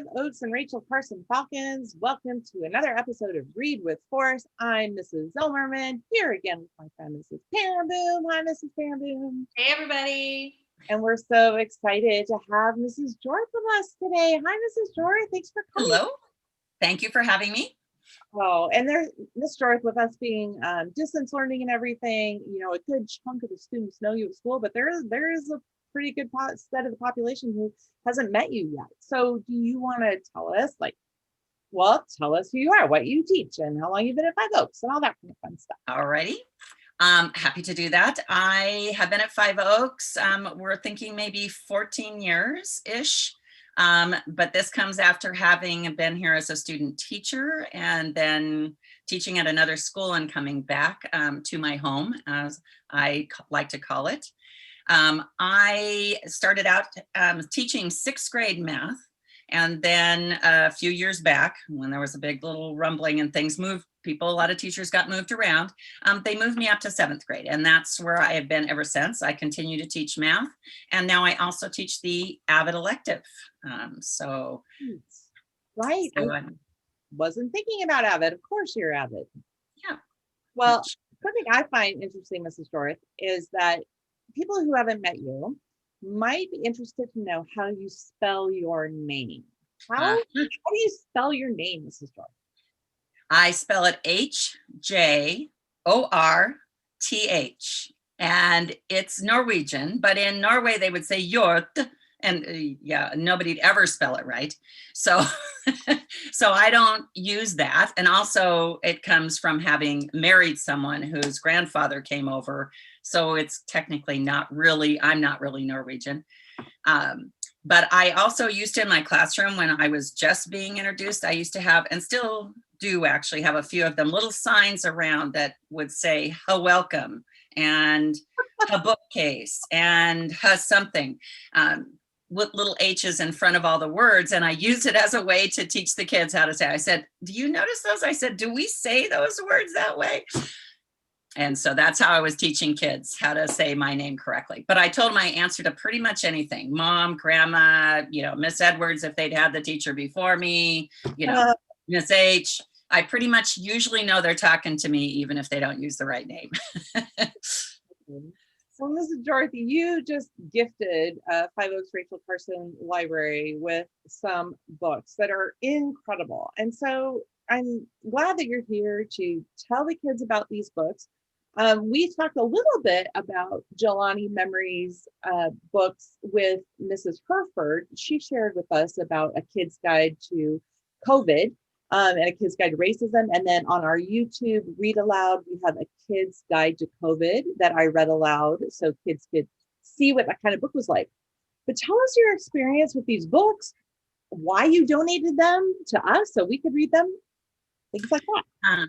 Five Oaks and Rachel Carson Falcons. Welcome to another episode of Read with Force. I'm Mrs. Zilmerman, here again with my friend Mrs. Perenboom. Hi, Mrs. Perenboom. Hey, everybody. And we're so excited to have Mrs. Hjorth with us today. Hi, Mrs. Hjorth. Thanks for coming. Hello. Thank you for having me. Oh, and there's Miss Hjorth, with us being distance learning and everything, you know, a good chunk of the students know you at school, but there is a pretty good set of the population who hasn't met you yet. So do you want to tell us, tell us who you are, what you teach, and how long you've been at Five Oaks and all that kind of fun stuff. Alrighty. Happy to do that. I have been at Five Oaks. We're thinking maybe 14 years-ish. But this comes after having been here as a student teacher and then teaching at another school and coming back to my home, as I like to call it. I started out teaching 6th grade math, and then a few years back, when there was a big little rumbling and things moved, a lot of teachers got moved around, they moved me up to 7th grade, and that's where I have been ever since. I continue to teach math, and now I also teach the AVID elective. Right. So I wasn't thinking about AVID. Of course you're AVID. Yeah. Well, something I find interesting, Mrs. Hjorth, is that people who haven't met you might be interested to know how you spell your name. How do you spell your name, Mrs. Hjorth? I spell it Hjorth, and it's Norwegian, but in Norway they would say Hjorth, and nobody'd ever spell it right. So, so I don't use that. And also it comes from having married someone whose grandfather came over. So it's technically I'm not really Norwegian. But I also used to, in my classroom, when I was just being introduced, I used to have, and still do actually have, a few of them little signs around that would say, "Ha welcome," and "Ha bookcase," and "Ha something," with little H's in front of all the words. And I use it as a way to teach the kids how to say. I said, "Do you notice those?" I said, "Do we say those words that way?" And so that's how I was teaching kids how to say my name correctly. But I told them I answered to pretty much anything. Mom, grandma, Miss Edwards, if they'd had the teacher before me, Miss H. I pretty much usually know they're talking to me, even if they don't use the right name. So, Mrs. Hjorth, you just gifted Five Oaks Rachel Carson Library with some books that are incredible. And so I'm glad that you're here to tell the kids about these books. We talked a little bit about Jelani Memories books with Mrs. Herford. She shared with us about a kid's guide to COVID and a kid's guide to racism. And then on our YouTube Read Aloud, we have a kid's guide to COVID that I read aloud so kids could see what that kind of book was like. But tell us your experience with these books, why you donated them to us so we could read them, things like that.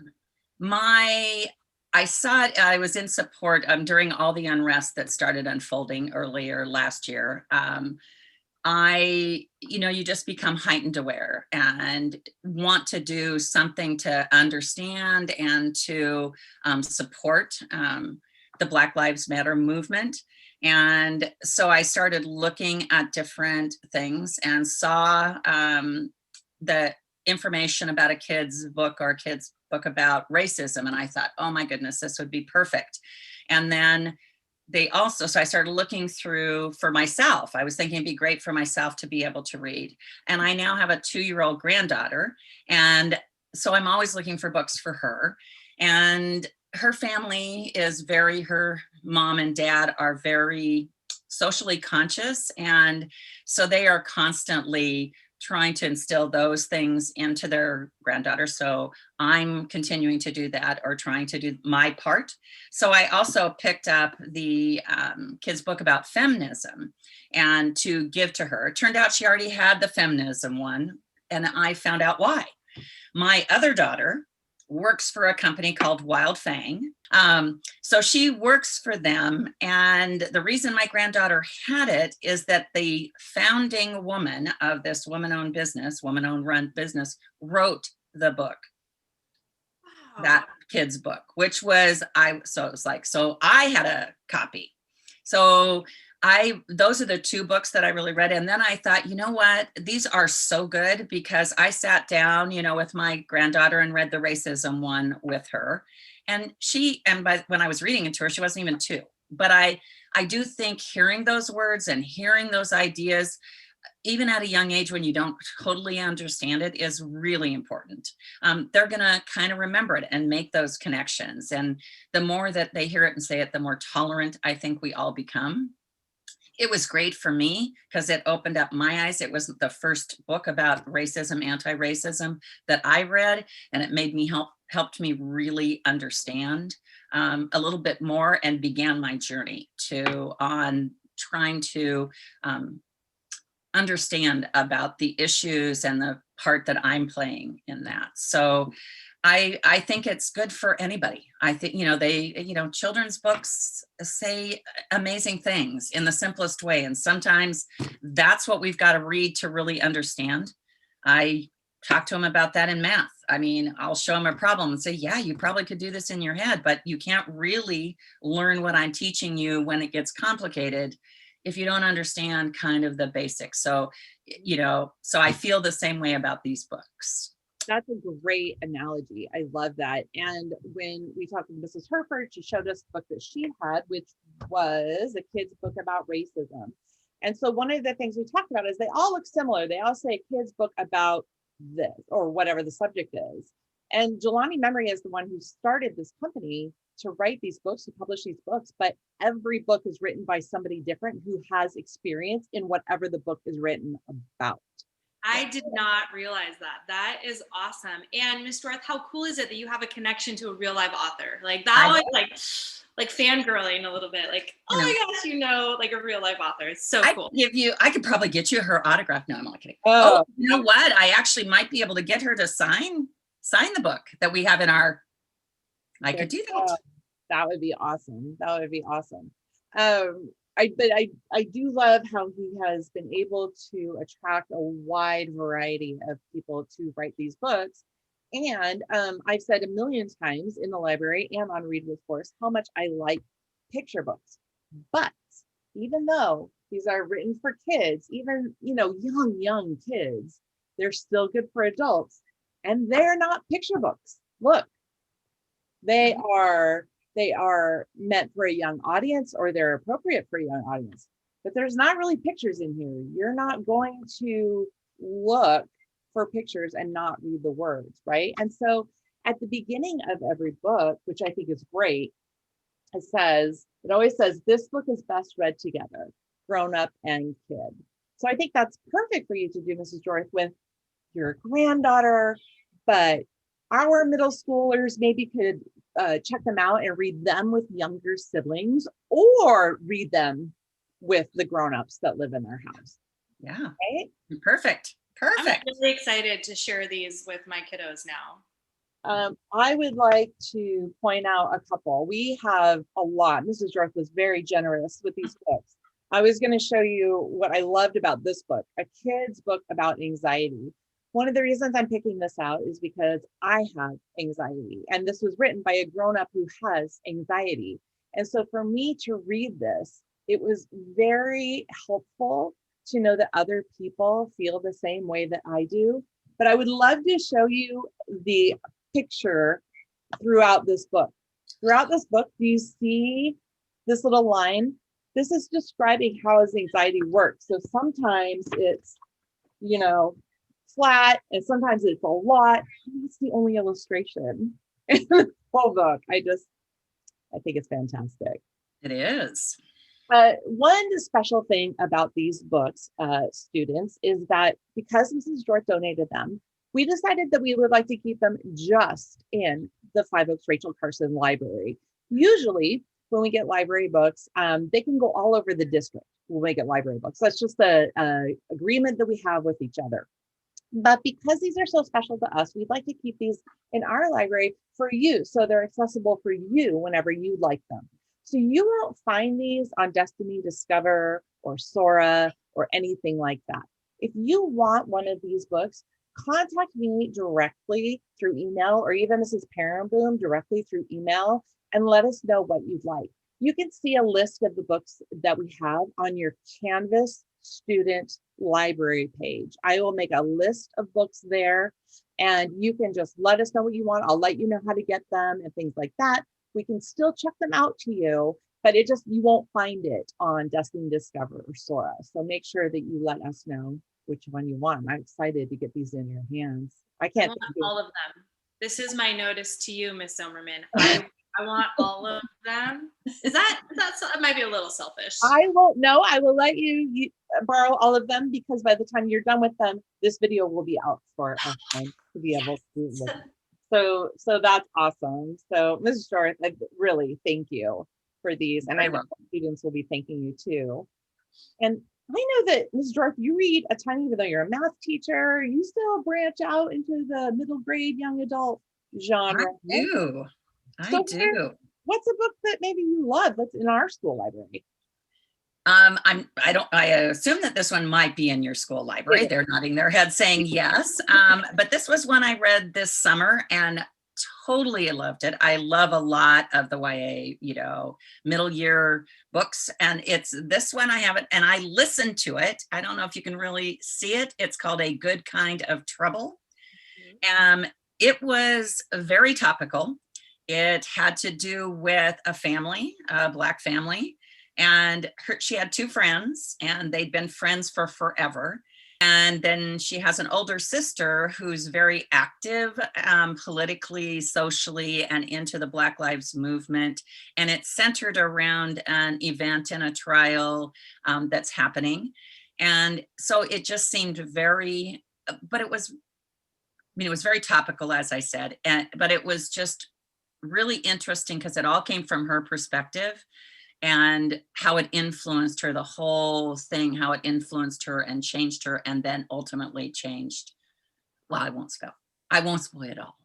I saw it, I was in support during all the unrest that started unfolding earlier last year. You just become heightened aware and want to do something to understand and to support the Black Lives Matter movement. And so I started looking at different things and saw the information about a kid's book or a kid's book about racism. And I thought, oh my goodness, this would be perfect. And then so I started looking through for myself. I was thinking it'd be great for myself to be able to read. And I now have a 2-year-old granddaughter. And so I'm always looking for books for her. And her family her mom and dad are very socially conscious. And so they are constantly trying to instill those things into their granddaughter. So I'm continuing to do that, or trying to do my part. So I also picked up the kid's book about feminism and to give to her. It turned out she already had the feminism one, and I found out why. My other daughter works for a company called Wild Fang. So she works for them. And the reason my granddaughter had it is that the founding woman of this woman-owned run business, wrote the book, that kid's book, which was, so I had a copy. So those are the two books that I really read. And then I thought, you know what, these are so good, because I sat down, with my granddaughter and read the racism one with her. And when I was reading it to her, she wasn't even 2. But I do think hearing those words and hearing those ideas, even at a young age when you don't totally understand it, is really important. They're going to kind of remember it and make those connections. And the more that they hear it and say it, the more tolerant I think we all become. It was great for me because it opened up my eyes. It was the first book about racism, anti-racism that I read, and it made me helped me really understand a little bit more, and began my journey on trying to understand about the issues and the part that I'm playing in that. So I think it's good for anybody. I think, children's books say amazing things in the simplest way. And sometimes that's what we've got to read to really understand. I talk to them about that in math. I mean, I'll show them a problem and say, yeah, you probably could do this in your head, but you can't really learn what I'm teaching you when it gets complicated if you don't understand kind of the basics. So, so I feel the same way about these books. That's a great analogy. I love that. And when we talked to Mrs. Herford, she showed us a book that she had, which was a kid's book about racism. And so one of the things we talked about is they all look similar. They all say a kid's book about this, or whatever the subject is. And Jelani Memory is the one who started this company to write these books, to publish these books. But every book is written by somebody different who has experience in whatever the book is written about. I did not realize that. That is awesome. And Miss Hjorth, how cool is it that you have a connection to a real live author? Like that was like fangirling a little bit. Like, oh my gosh, like a real life author. It's so cool. I could probably get you her autograph. No, I'm not kidding. Oh, you know what? I actually might be able to get her to sign the book that we have in our. I could do that. That would be awesome. That would be awesome. I do love how he has been able to attract a wide variety of people to write these books. And I've said a million times in the library and on Read with Force how much I like picture books. But even though these are written for kids, even, young kids, they're still good for adults. And they're not picture books. Look, they are meant for a young audience, or they're appropriate for a young audience, but there's not really pictures in here. You're not going to look for pictures and not read the words, right? And so at the beginning of every book, which I think is great, it always says, this book is best read together, grown up and kid. So I think that's perfect for you to do, Mrs. Hjorth, with your granddaughter, but our middle schoolers maybe could check them out and read them with younger siblings, or read them with the grown-ups that live in their house. Yeah. Right? Perfect. I'm really excited to share these with my kiddos now. I would like to point out a couple. We have a lot. Mrs. Hjorth was very generous with these books. I was going to show you what I loved about this book, a kid's book about anxiety. One of the reasons I'm picking this out is because I have anxiety, and this was written by a grown-up who has anxiety. And so for me to read this, it was very helpful to know that other people feel the same way that I do. But I would love to show you the picture throughout this book. Throughout this book, do you see this little line? This is describing how his anxiety works. So sometimes it's, flat, and sometimes it's a lot. It's the only illustration in the whole book. I think it's fantastic. It is. One special thing about these books, students, is that because Mrs. Hjorth donated them, we decided that we would like to keep them just in the Five Oaks Rachel Carson Library. Usually, when we get library books, they can go all over the district when we get library books. That's just the agreement that we have with each other. But because these are so special to us, we'd like to keep these in our library for you, so they're accessible for you whenever you'd like them. So you won't find these on Destiny Discover or Sora or anything like that. If you want one of these books, contact me directly through email, or even Mrs. Perenboom directly through email, and let us know what you'd like. you can see a list of the books that we have on your Canvas student library page. I will make a list of books there, and you can just let us know what you want. I'll let you know how to get them and things like that. We can still check them out to you, but you won't find it on Destiny Discover or Sora. So make sure that you let us know which one you want. I'm excited to get these in your hands. I I can't want think of- all of them. This is my notice to you, Miss Zimmerman. I want all of them. Is that it might be a little selfish. I won't know. I will let you borrow all of them, because by the time you're done with them, this video will be out for everyone to be able to look at. So that's awesome. So Mrs. Hjorth, I really thank you for these. And I know students will be thanking you too. And I know that Mrs. Hjorth, you read a ton, even though you're a math teacher, you still branch out into the middle grade, young adult genre. I do. What's a book that maybe you love that's in our school library? I assume that this one might be in your school library. They're nodding their head saying yes. But this was one I read this summer and totally loved it. I love a lot of the YA, middle year books. And it's this one I haven't, and I listened to it. I don't know if you can really see it. It's called A Good Kind of Trouble. It was very topical. It had to do with a family, a Black family. And she had two friends, and they'd been friends for forever. And then she has an older sister who's very active politically, socially, and into the Black Lives Movement. And it's centered around an event and a trial that's happening. And so it just seemed but it was very topical, as I said, but it was just really interesting because it all came from her perspective and how it influenced her, the whole thing, how it influenced her and changed her, and then ultimately changed. Well, I won't spoil it all.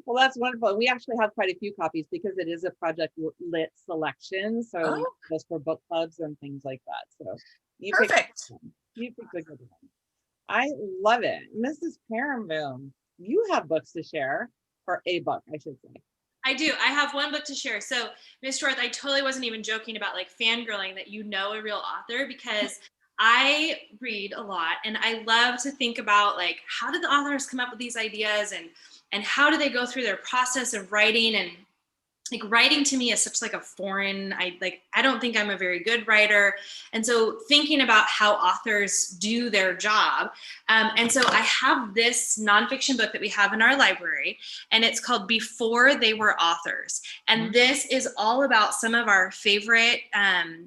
Well, that's wonderful. We actually have quite a few copies because it is a Project Lit selection. So just for book clubs and things like that. So you picked a good one. I love it. Mrs. Perenboom, you have books to share, or a book, I should say. I do. I have one book to share. So, Miss Hjorth, I totally wasn't even joking about like fangirling that you know a real author, because I read a lot and I love to think about like how did the authors come up with these ideas and how do they go through their process of writing. And like writing to me is such like a foreign, I don't think I'm a very good writer. And so thinking about how authors do their job. And so I have this nonfiction book that we have in our library, and it's called Before They Were Authors. And this is all about some of our favorite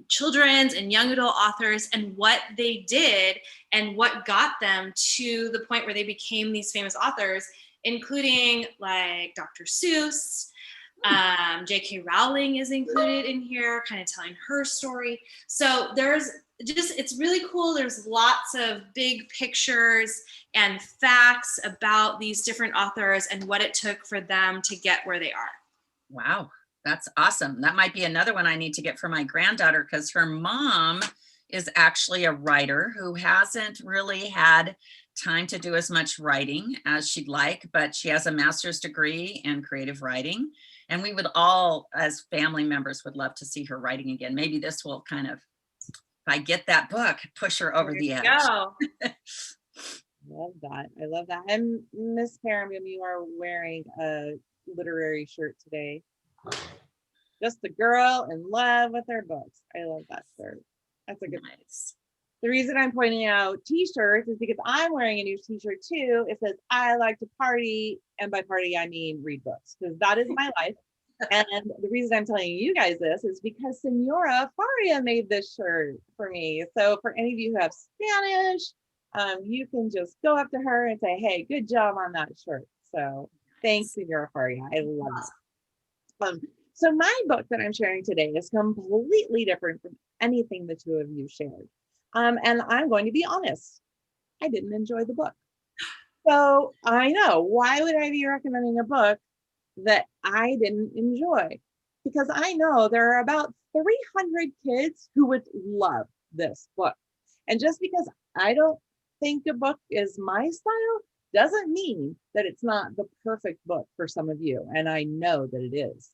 children's and young adult authors and what they did and what got them to the point where they became these famous authors, including like Dr. Seuss. J.K. Rowling is included in here, kind of telling her story. So it's really cool. There's lots of big pictures and facts about these different authors and what it took for them to get where they are. Wow, that's awesome. That might be another one I need to get for my granddaughter, because her mom is actually a writer who hasn't really had time to do as much writing as she'd like, but she has a master's degree in creative writing. And we would all, as family members, would love to see her writing again. Maybe this will kind of, if I get that book, push her over the edge. Love that. I love that. And Miss Perenboom, you are wearing a literary shirt today. Just a girl in love with her books. I love that shirt. That's a good one. The reason I'm pointing out t-shirts is because I'm wearing a new t-shirt too. It says, I like to party. And by party, I mean read books, because that is my life. And the reason I'm telling you guys this is because Senora Faria made this shirt for me. So for any of you who have Spanish, you can just go up to her and say, hey, good job on that shirt. So thanks, Senora Faria. I love it. So my book that I'm sharing today is completely different from anything the two of you shared. And I'm going to be honest, I didn't enjoy the book. So I know, why would I be recommending a book that I didn't enjoy? Because I know there are about 300 kids who would love this book. And just because I don't think a book is my style doesn't mean that it's not the perfect book for some of you. And I know that it is.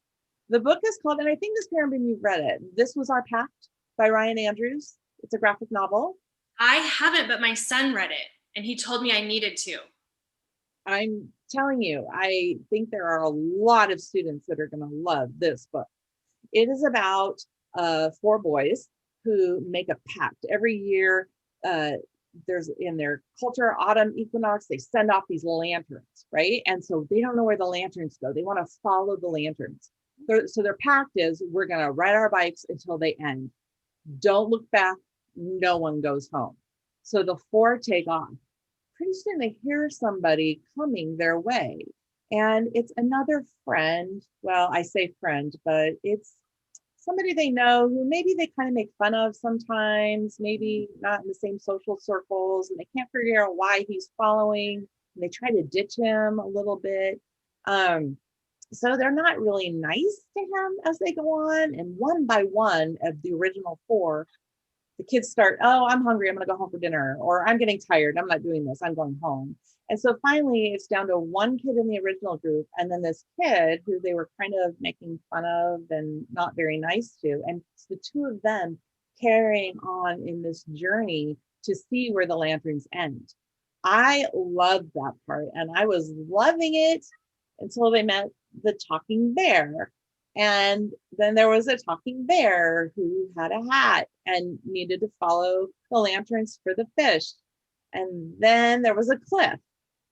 The book is called, and I think this parent, you've read it, This Was Our Pact by Ryan Andrews. It's a graphic novel. I haven't, but my son read it and he told me I needed to. I'm telling you, I think there are a lot of students that are going to love this book. It is about 4 boys who make a pact. Every year, there's in their culture, autumn equinox, they send off these lanterns, right? And so they don't know where the lanterns go. They want to follow the lanterns. So their pact is, we're going to ride our bikes until they end. Don't look back. No one goes home. So the 4 take off. Pretty soon they hear somebody coming their way. And it's another friend. Well, I say friend, but it's somebody they know who maybe they kind of make fun of sometimes, maybe not in the same social circles, and they can't figure out why he's following. And they try to ditch him a little bit. So they're not really nice to him as they go on. And one by one of the original 4, the kids start, oh, I'm hungry, I'm going to go home for dinner, or I'm getting tired, I'm not doing this, I'm going home. And so finally it's down to one kid in the original group, and then this kid who they were kind of making fun of and not very nice to, and it's the 2 of them carrying on in this journey to see where the lanterns end. I loved that part, and I was loving it until they met the talking bear. And then there was a talking bear who had a hat and needed to follow the lanterns for the fish. And then there was a cliff.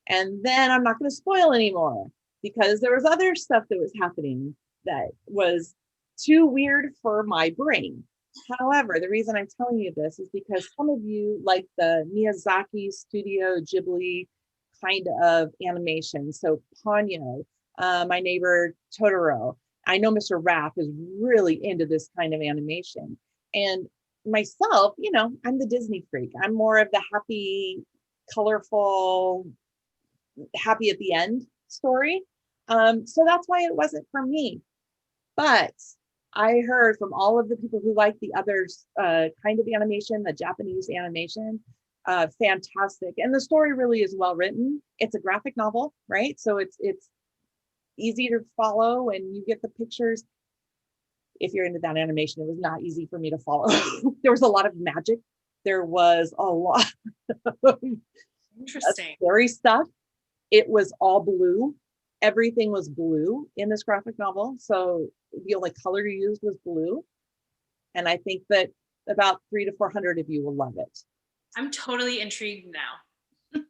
And then I'm not going to spoil anymore because there was other stuff that was happening that was too weird for my brain. However, the reason I'm telling you this is because some of you like the Miyazaki Studio Ghibli kind of animation. So Ponyo, My Neighbor Totoro. I know Mr. Raff is really into this kind of animation. And myself, I'm the Disney freak. I'm more of the happy, colorful, happy at the end story. So that's why it wasn't for me. But I heard from all of the people who like the other kind of animation, the Japanese animation, fantastic. And the story really is well written. It's a graphic novel, right? So it's easy to follow and you get the pictures. If you're into that animation, it was not easy for me to follow. There was a lot of magic. There was a lot of Interesting. scary stuff. It was all blue. Everything was blue in this graphic novel. So the only color you used was blue. And I think that about 300 to 400 of you will love it. I'm totally intrigued now.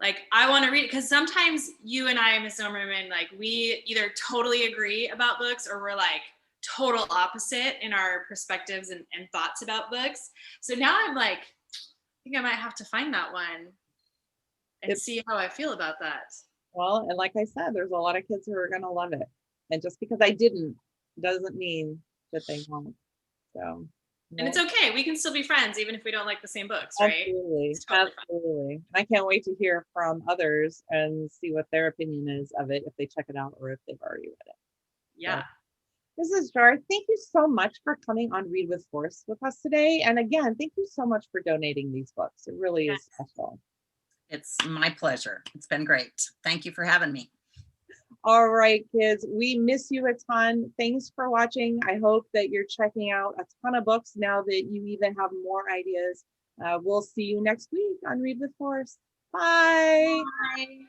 Like, I want to read it because sometimes you and I, Miss Zimmerman, like we either totally agree about books or we're like total opposite in our perspectives and thoughts about books. So now I'm like, I think I might have to find that one and see how I feel about that. Well, and like I said, there's a lot of kids who are going to love it. And just because I didn't doesn't mean that they won't. So. And it's okay. We can still be friends even if we don't like the same books, right? Absolutely. Totally Absolutely. I can't wait to hear from others and see what their opinion is of it, if they check it out or if they've already read it. Yeah. So, this is Jar. Thank you so much for coming on Read with Force with us today. And again, thank you so much for donating these books. It really is special. It's my pleasure. It's been great. Thank you for having me. All right, kids, we miss you a ton. Thanks for watching. I hope that you're checking out a ton of books now that you even have more ideas. We'll see you next week on Read with Force. Bye. Bye.